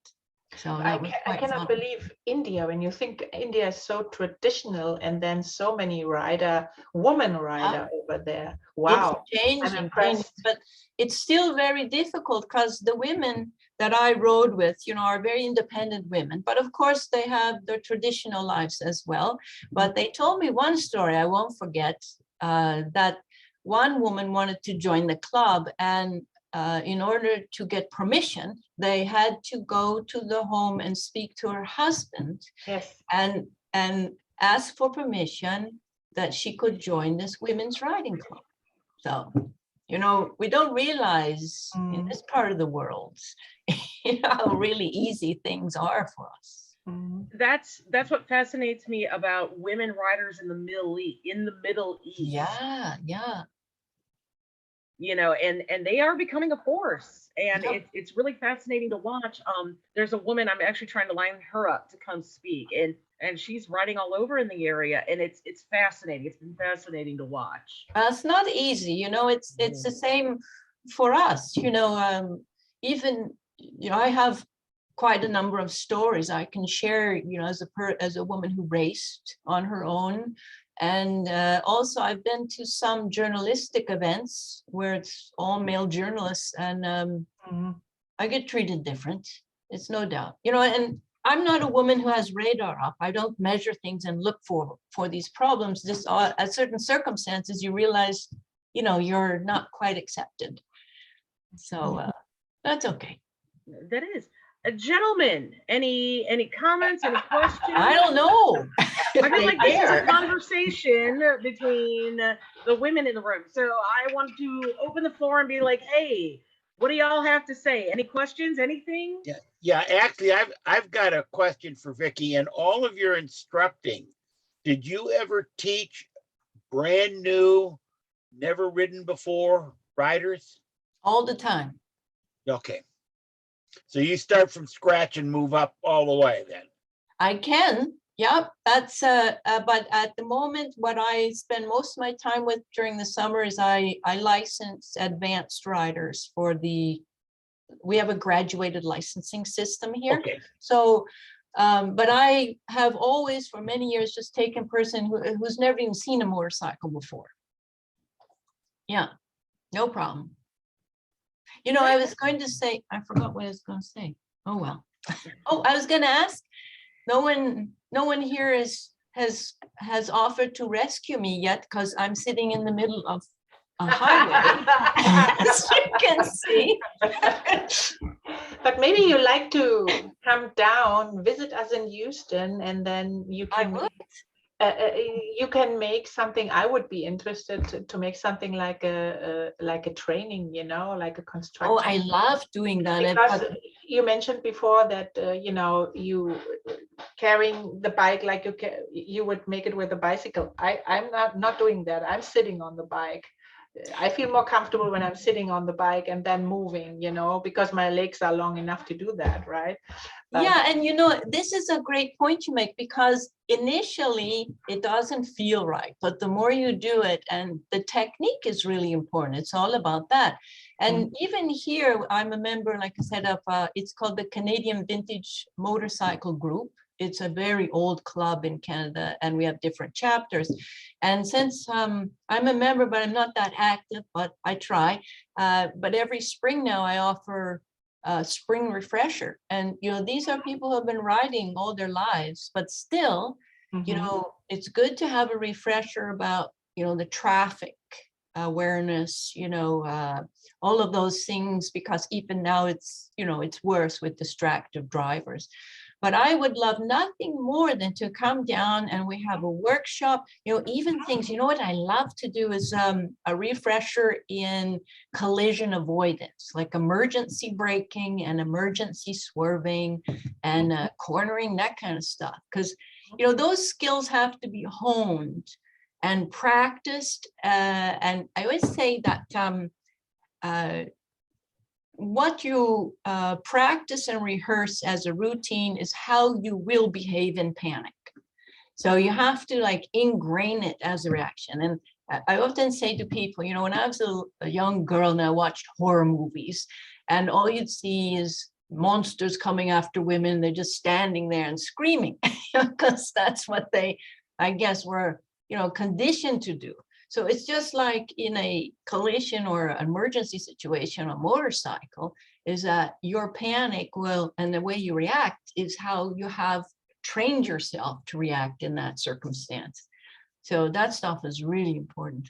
So that was I quite cannot fun. believe India, when you think India is so traditional and then so many woman rider over there. Wow. It's changing, impressed. but it's still very difficult because the women that I rode with, you know, are very independent women. But of course, they have their traditional lives as well. But they told me one story I won't forget, that one woman wanted to join the club, and in order to get permission, they had to go to the home and speak to her husband. Yes. And ask for permission that she could join this women's riding club. So, you know, we don't realize in this part of the world, you know, how really easy things are for us. That's what fascinates me about women riders in the Middle East. Yeah. You know, and they are becoming a force, and Yep. it's really fascinating to watch. There's a woman I'm actually trying to line her up to come speak, and she's riding all over in the area, and it's fascinating. It's been fascinating to watch. It's not easy, you know, it's the same for us, you know, even, you know, I have quite a number of stories I can share, you know, as a woman who raced on her own. And also I've been to some journalistic events where it's all male journalists, and I get treated different. It's no doubt, you know, and I'm not a woman who has radar up. I don't measure things and look for these problems. Just at certain circumstances, you realize, you know, you're not quite accepted. So that's okay. That is. Gentlemen, any comments, any questions? I don't know. I feel like this is a conversation between the women in the room. So I want to open the floor and be like, hey, what do y'all have to say? Any questions, anything? Yeah. Actually, I've got a question for Vicki. And all of your instructing, did you ever teach brand new, never ridden before riders? All the time. Okay. So you start from scratch and move up all the way then? I can. Yep, that's but at the moment, what I spend most of my time with during the summer is I license advanced riders for we have a graduated licensing system here. Okay. So, but I have always for many years just taken a person who's never even seen a motorcycle before. Yeah, no problem. You know, I was going to say, I forgot what I was going to say. Oh, well. Oh, I was going to ask, no one here has offered to rescue me yet because I'm sitting in the middle of a highway, as you can see. But maybe you like to come down, visit us in Houston, and then you I can would. you can make something. I would be interested to make something like a training, you know, like a Oh, construction. I love doing that. Because you mentioned before that you know, you carrying the bike like you would make it with a bicycle. I'm not doing that. I'm sitting on the bike. I feel more comfortable when I'm sitting on the bike and then moving, you know, because my legs are long enough to do that, right? Yeah, and you know, this is a great point you make, because initially it doesn't feel right, but the more you do it, and the technique is really important. It's all about that. And even here, I'm a member, like I said, of it's called the Canadian Vintage Motorcycle Group. It's a very old club in Canada, and we have different chapters. And since I'm a member, but I'm not that active, but I try. But every spring now I offer spring refresher. And, you know, these are people who have been riding all their lives, but still, you know, it's good to have a refresher about, you know, the traffic awareness, you know, all of those things, because even now it's, you know, it's worse with distracted drivers. But I would love nothing more than to come down and we have a workshop, you know, even things, you know, what I love to do is a refresher in collision avoidance, like emergency braking and emergency swerving and cornering, that kind of stuff. Because, you know, those skills have to be honed and practiced. And I always say that what you practice and rehearse as a routine is how you will behave in panic. So you have to like ingrain it as a reaction. And I often say to people, you know, when I was a young girl and I watched horror movies, and all you'd see is monsters coming after women, they're just standing there and screaming, because that's what they, I guess, were, you know, conditioned to do. So it's just like in a collision or an emergency situation on a motorcycle, is that your panic will, and the way you react is how you have trained yourself to react in that circumstance. So that stuff is really important.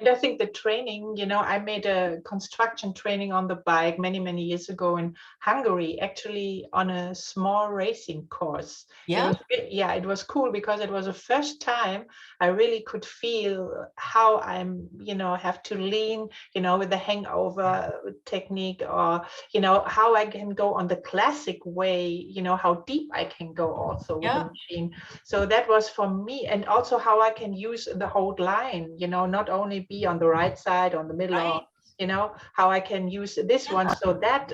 And I think the training, you know, I made a construction training on the bike many, many years ago in Hungary, actually on a small racing course. Yeah. It was cool because it was the first time I really could feel how I'm, you know, have to lean, you know, with the hangover technique, or, you know, how I can go on the classic way, you know, how deep I can go also with the machine. So that was for me, and also how I can use the whole line, you know, not only be on the right side, on the middle, or, you know, how I can use this one. So that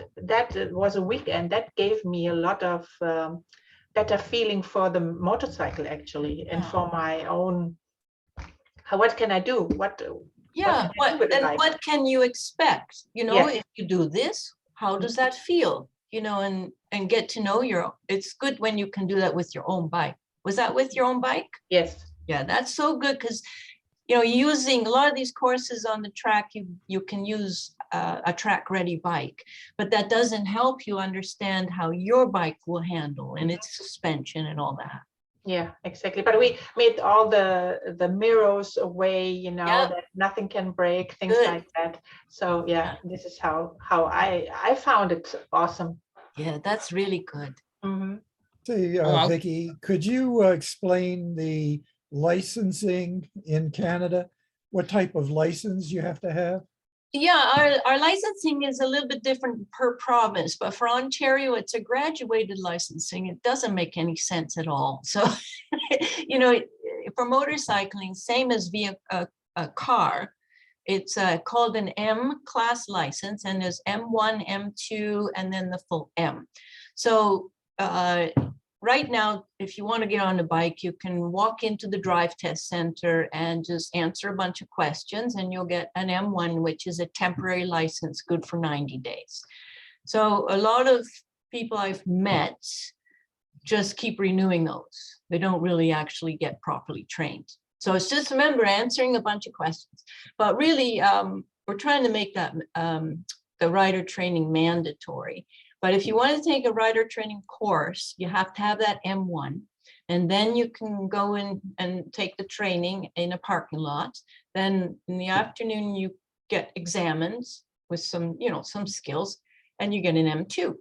was a weekend that gave me a lot of better feeling for the motorcycle, actually, and for my own, what can I do? What can you expect? You know, if you do this, how does that feel? You know, and get to know it's good when you can do that with your own bike. Was that with your own bike? Yes. Yeah, that's so good, because, you know, using a lot of these courses on the track, you can use a track ready bike, but that doesn't help you understand how your bike will handle and its suspension and all that. Yeah, exactly. But we made all the mirrors away, you know, that nothing can break, things like that. So yeah, this is how I found it awesome. Yeah, that's really good. Say, Vicki, could you explain the licensing in Canada? What type of license you have to have? Yeah, our licensing is a little bit different per province, but for Ontario, it's a graduated licensing. It doesn't make any sense at all. So, you know, for motorcycling, same as via a car, it's called an M class license, and there's M1, M2, and then the full M. So right now, if you want to get on a bike, you can walk into the drive test center and just answer a bunch of questions, and you'll get an M1, which is a temporary license, good for 90 days. So a lot of people I've met just keep renewing those. They don't really actually get properly trained. So it's just, remember, answering a bunch of questions. But really, we're trying to make that the rider training mandatory. But if you want to take a rider training course, you have to have that M1. And then you can go in and take the training in a parking lot. Then in the afternoon, you get examined with some, some skills, and you get an M2.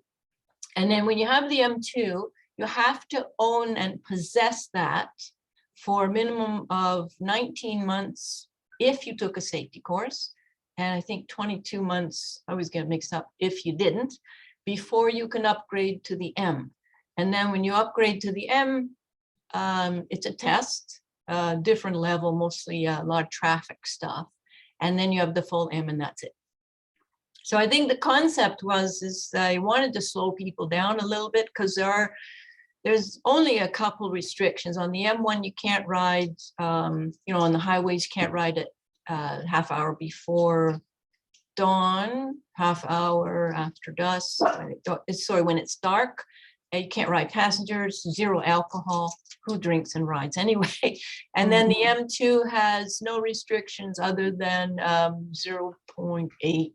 And then when you have the M2, you have to own and possess that for a minimum of 19 months if you took a safety course. And I think 22 months, I always get mixed up, if you didn't, before you can upgrade to the M. And then when you upgrade to the M, it's a test, different level, mostly a lot of traffic stuff. And then you have the full M, and that's it. So I think the concept is I wanted to slow people down a little bit, because there's only a couple restrictions. On the M1, you can't ride, on the highways, you can't ride at half hour before dawn, half hour after dusk. Sorry, when it's dark. You can't ride passengers, 0 alcohol. Who drinks and rides anyway? And then the M2 has no restrictions other than 0.8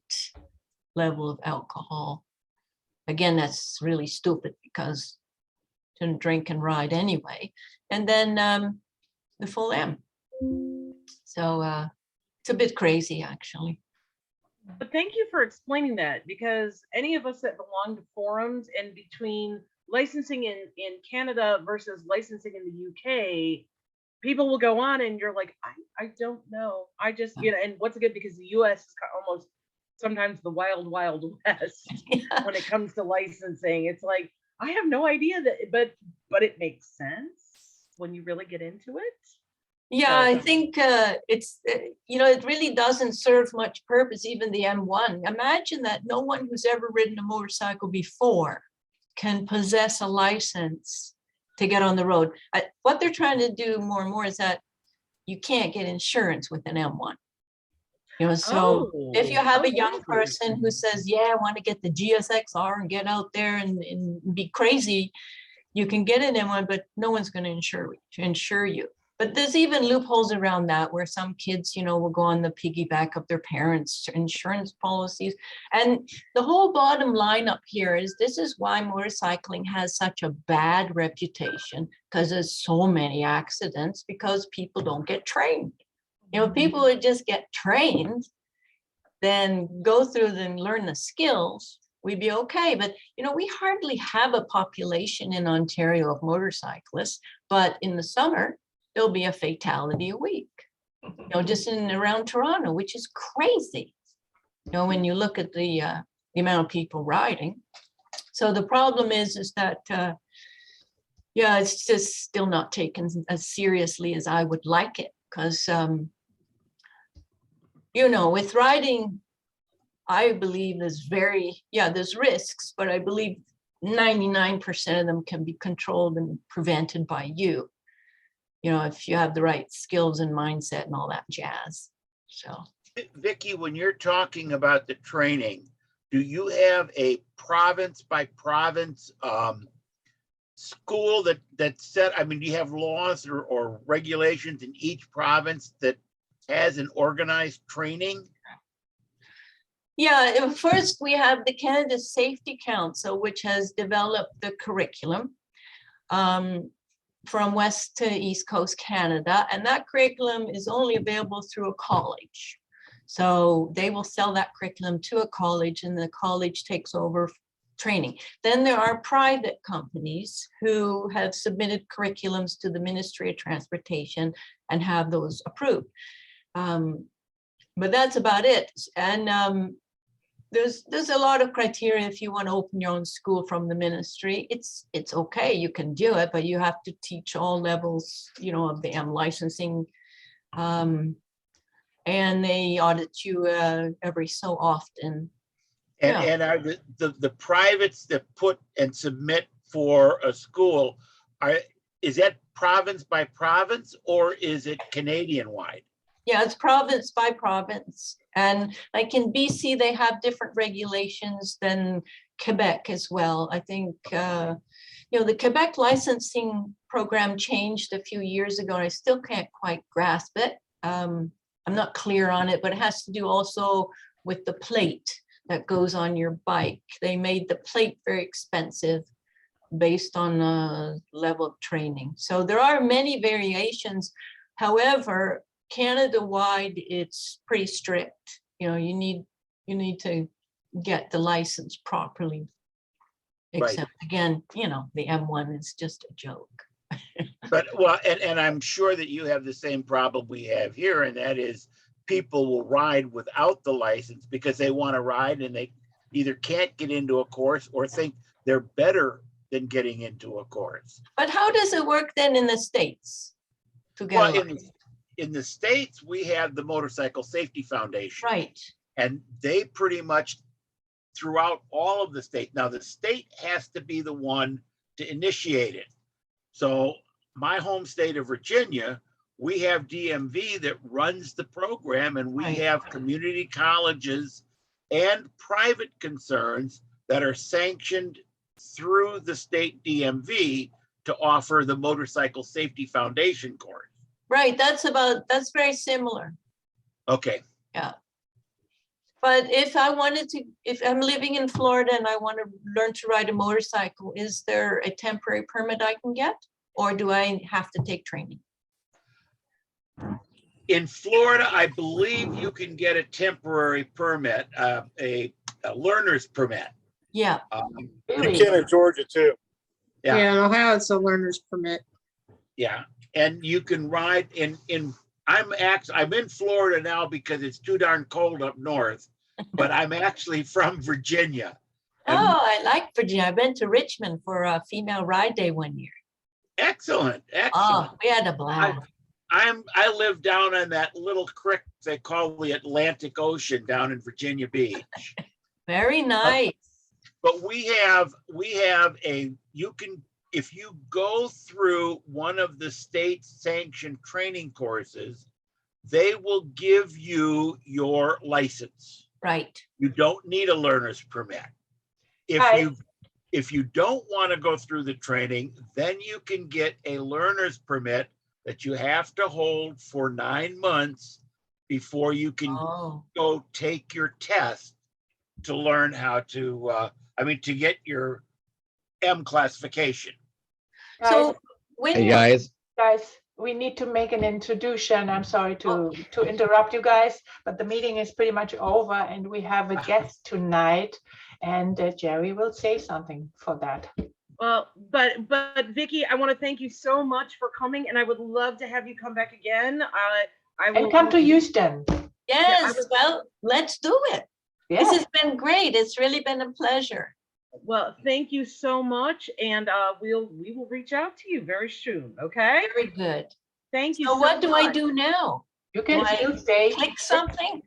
level of alcohol. Again, that's really stupid, because you didn't drink and ride anyway. And then the full M. So it's a bit crazy, actually. But thank you for explaining that, because any of us that belong to forums and between licensing in Canada versus licensing in the UK, people will go on and you're like, I don't know. I just, and what's good, because the US is almost sometimes the wild, wild west when it comes to licensing. It's like, I have no idea that, but it makes sense when you really get into it. Yeah, I think it's, it really doesn't serve much purpose, even the M1. Imagine that no one who's ever ridden a motorcycle before can possess a license to get on the road. What they're trying to do more and more is that you can't get insurance with an M1. So if you have a young person who says, yeah, I want to get the GSXR and get out there and be crazy, you can get an M1, but no one's going to insure you. But there's even loopholes around that, where some kids, will go on the piggyback of their parents' insurance policies. And the whole bottom line up here is, this is why motorcycling has such a bad reputation, because there's so many accidents, because people don't get trained. People would just get trained, then go through and learn the skills, we'd be okay. But, we hardly have a population in Ontario of motorcyclists, but in the summer, there'll be a fatality a week, just in around Toronto, which is crazy, when you look at the amount of people riding. So the problem is that, it's just still not taken as seriously as I would like it, because, with riding, I believe there's risks, but I believe 99% of them can be controlled and prevented by you. If you have the right skills and mindset and all that jazz. So, Vicki, when you're talking about the training, do you have a province by province school that's set? I mean, do you have laws or regulations in each province that has an organized training? Yeah, first we have the Canada Safety Council, which has developed the curriculum from West to East Coast Canada, and that curriculum is only available through a college. So they will sell that curriculum to a college, and the college takes over training. Then there are private companies who have submitted curriculums to the Ministry of Transportation and have those approved. But that's about it. And there's a lot of criteria if you want to open your own school from the ministry. It's okay, you can do it, but you have to teach all levels, of the M licensing. And they audit you every so often. And are the privates that put and submit for a school, is that province by province, or is it Canadian wide? Yeah, it's province by province. And like in BC, they have different regulations than Quebec as well. I think, the Quebec licensing program changed a few years ago, and I still can't quite grasp it. I'm not clear on it, but it has to do also with the plate that goes on your bike. They made the plate very expensive based on level of training. So there are many variations. However, Canada-wide, it's pretty strict. You know, you need to get the license properly. Right. Except again, you know, the M1 is just a joke. But well, and I'm sure that you have the same problem we have here, and that is people will ride without the license because they want to ride and they either can't get into a course or think they're better than getting into a course. But how does it work then in the States? To get a Well, license? in the States, we have the Motorcycle Safety Foundation. Right. And they pretty much throughout all of the state. Now, the state has to be the one to initiate it. So my home state of Virginia, we have DMV that runs the program, and we Right. have community colleges and private concerns that are sanctioned through the state DMV to offer the Motorcycle Safety Foundation course. Right. That's very similar. Okay. But if I'm living in Florida and I want to learn to ride a motorcycle, is there a temporary permit I can get? Or do I have to take training? In Florida, I believe you can get a temporary permit, a learner's permit. Yeah. Um, You Really? can in Georgia too. Yeah. Yeah, in Ohio, it's a learner's permit. Yeah, and you can ride I'm in Florida now because it's too darn cold up north, but I'm actually from Virginia. And- Oh, I like Virginia. I've been to Richmond for a female ride day one year. Excellent, Oh, excellent. we had a blast. I live down on that little creek they call the Atlantic Ocean down in Virginia Beach. Very nice. But we have if you go through one of the state sanctioned training courses, they will give you your license. Right. You don't need a learner's permit. Right. If you don't want to go through the training, then you can get a learner's permit that you have to hold for 9 months before you can Oh, go take your test to learn how to, to get your M classification. Guys, so when Hey, you, guys. we need to make an introduction. I'm sorry to interrupt you guys, but the meeting is pretty much over and we have a guest tonight. And Jerry will say something for that. Well, but Vicky, I want to thank you so much for coming, and I would love to have you come back again. I will And come to Houston. yes, well, let's do it. This Yes, has been great. It's really been a pleasure. Well, thank you so much, and we will reach out to you very soon. Okay. Very good. Thank you. So what do I much. do now? you can Do I still stay. Click something?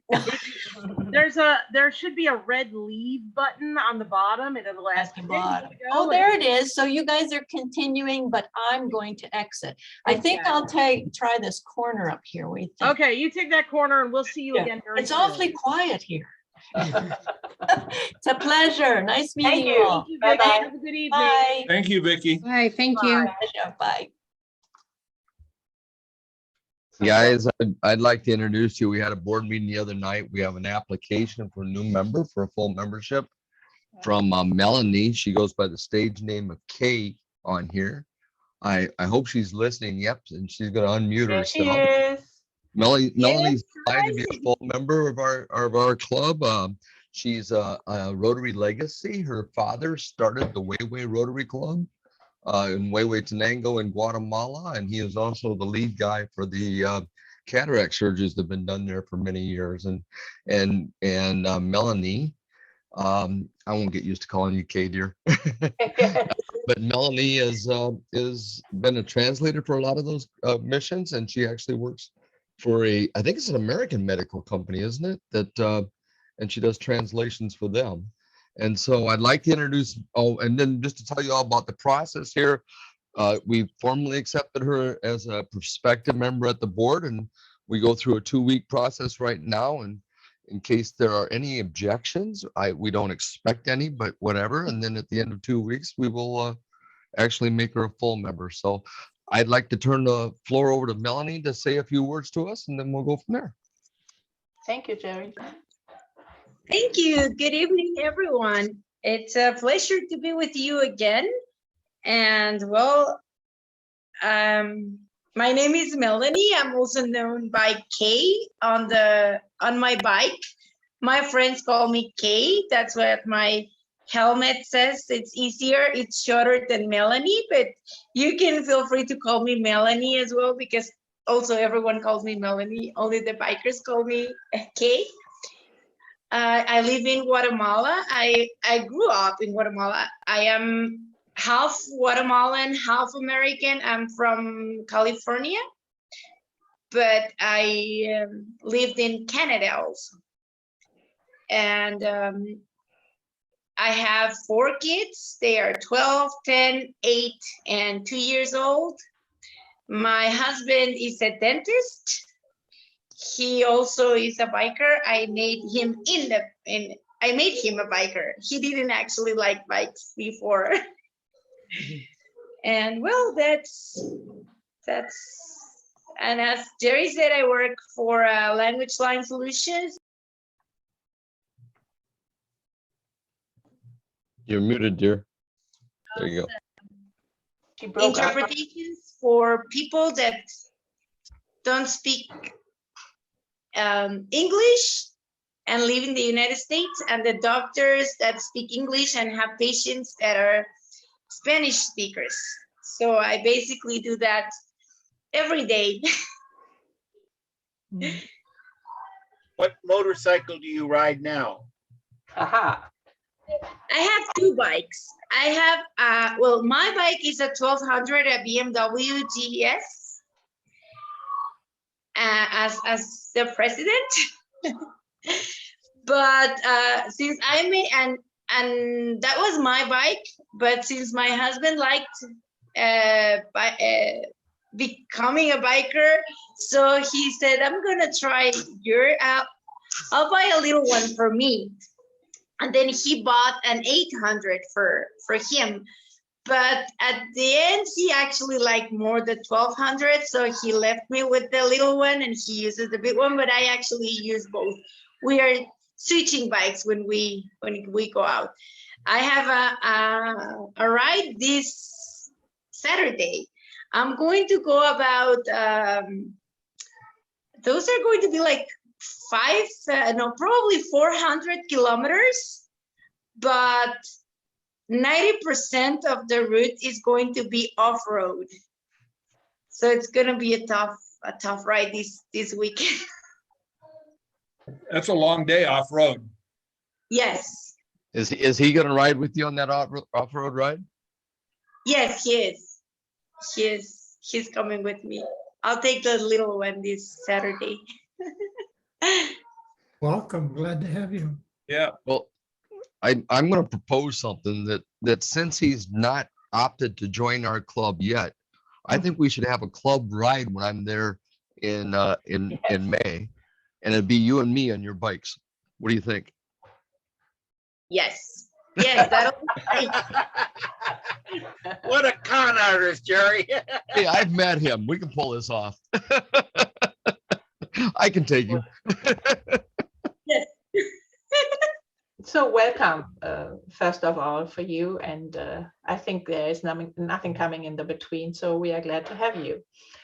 There should be a red leave button on the bottom, and it'll At ask. the you bottom. to go, Oh, and- there it is. So you guys are continuing, but I'm going to exit. I think I'll try this corner up here. What do you think? Okay, you take that corner, and we'll see you Yeah, again very It's soon. awfully quiet here. It's a pleasure. Nice meeting you you. all. Thank you, Vicky. Bye-bye. Have a good evening. Bye. Thank you, Vicky. Hi, thank you. Pleasure. Bye. Guys, I'd like to introduce you. We had a board meeting the other night. We have an application for a new member for a full membership from Melanie. She goes by the stage name of Kay on here. I hope she's listening. Yep, and she's going to unmute There she herself. is. Melanie's applied to be a full member of our club. She's a Rotary legacy. Her father started the Wayway Rotary Club in Huehuetenango in Guatemala, and he is also the lead guy for the cataract surgeries that have been done there for many years. And Melanie, I won't get used to calling you Kay, dear. But Melanie is been a translator for a lot of those missions, and she actually works for I think it's an American medical company, isn't it? That and she does translations for them. And so I'd like to introduce, and then just to tell you all about the process here, we formally accepted her as a prospective member at the board, and we go through a 2-week process right now. And in case there are any objections, we don't expect any, but whatever. And then at the end of 2 weeks, we will actually make her a full member. So I'd like to turn the floor over to Melanie to say a few words to us, and then we'll go from there. Thank you, Jerry. Thank you. Good evening, everyone. It's a pleasure to be with you again. And well, my name is Melanie. I'm also known by Kay on my bike. My friends call me Kay. That's what my helmet says. It's easier. It's shorter than Melanie, but you can feel free to call me Melanie as well, because also everyone calls me Melanie. Only the bikers call me Kay. I live in Guatemala. I grew up in Guatemala. I am half Guatemalan, half American. I'm from California, but I lived in Canada also. And I have 4 kids. They are 12, 10, 8, and 2 years old. My husband is a dentist. He also is a biker. I made him I made him a biker. He didn't actually like bikes before. And well, that's, and as Jerry said, I work for Language Line Solutions. You're muted, dear. There you go. She broke up. Interpretations for people that don't speak English and live in the United States, and the doctors that speak English and have patients that are Spanish speakers. So I basically do that every day. What motorcycle do you ride now? Aha. I have 2 bikes. I have, well, my bike is a 1200, a BMW GS, as the president. But since I made, and that was my bike, but since my husband liked becoming a biker, so he said, I'm gonna try your, I'll buy a little one for me. And then he bought an 800 for him. But at the end, he actually liked more the 1200. So he left me with the little one and he uses the big one, but I actually use both. We are switching bikes when we go out. I have a ride this Saturday. I'm going to go about, those are going to be like probably 400 kilometers, but 90% of the route is going to be off-road. So it's gonna be a tough ride this weekend. That's a long day off-road. Yes, Is he gonna ride with you on that off-road ride? yes, he is. He's coming with me. I'll take the little one this Saturday. Welcome, glad to have you. Yeah. Well, I'm gonna propose something that since he's not opted to join our club yet, I think we should have a club ride when I'm there in May, and it'd be you and me on your bikes. What do you think? Yes, that'll be great. What a con artist, Jerry. Hey, I've met him. We can pull this off. I can take you. Yes. So welcome, first of all, for you. And I think there is nothing coming in the between. So we are glad to have you.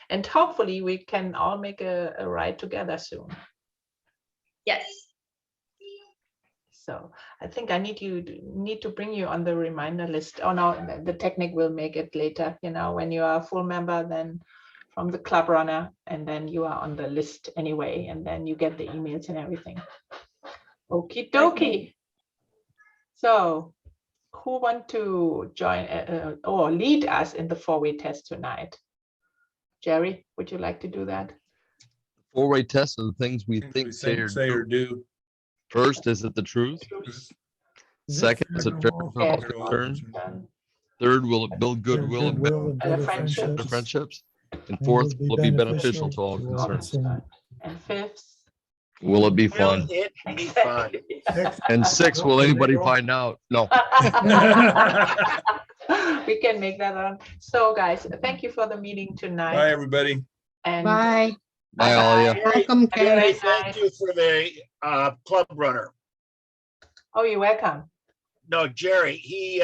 And hopefully we can all make a ride together soon. Yes. So I think I need to bring you on the reminder list. Oh no, the technique will make it later. You know, when you are a full member, then from the club runner, and then you are on the list anyway, and then you get the emails and everything. Okie dokie. So who want to join or lead us in the 4-way test tonight? Jerry, would you like to do that? 4-way test of the things we think, say, or do. do. First, is it the truth? Second, is it fair to all concerned? Third, will it build goodwill and better friendships? And fourth, will it be beneficial to all concerned? And fifth, Will it be Will fun? it be fun? And sixth, will anybody find out? No. we can make that on. So guys, thank you for the meeting tonight. Bye, everybody. And Bye. Bye, all of you. Welcome, Have a Kay. nice Thank night. you for the club runner. Oh, you're welcome. No, Jerry, he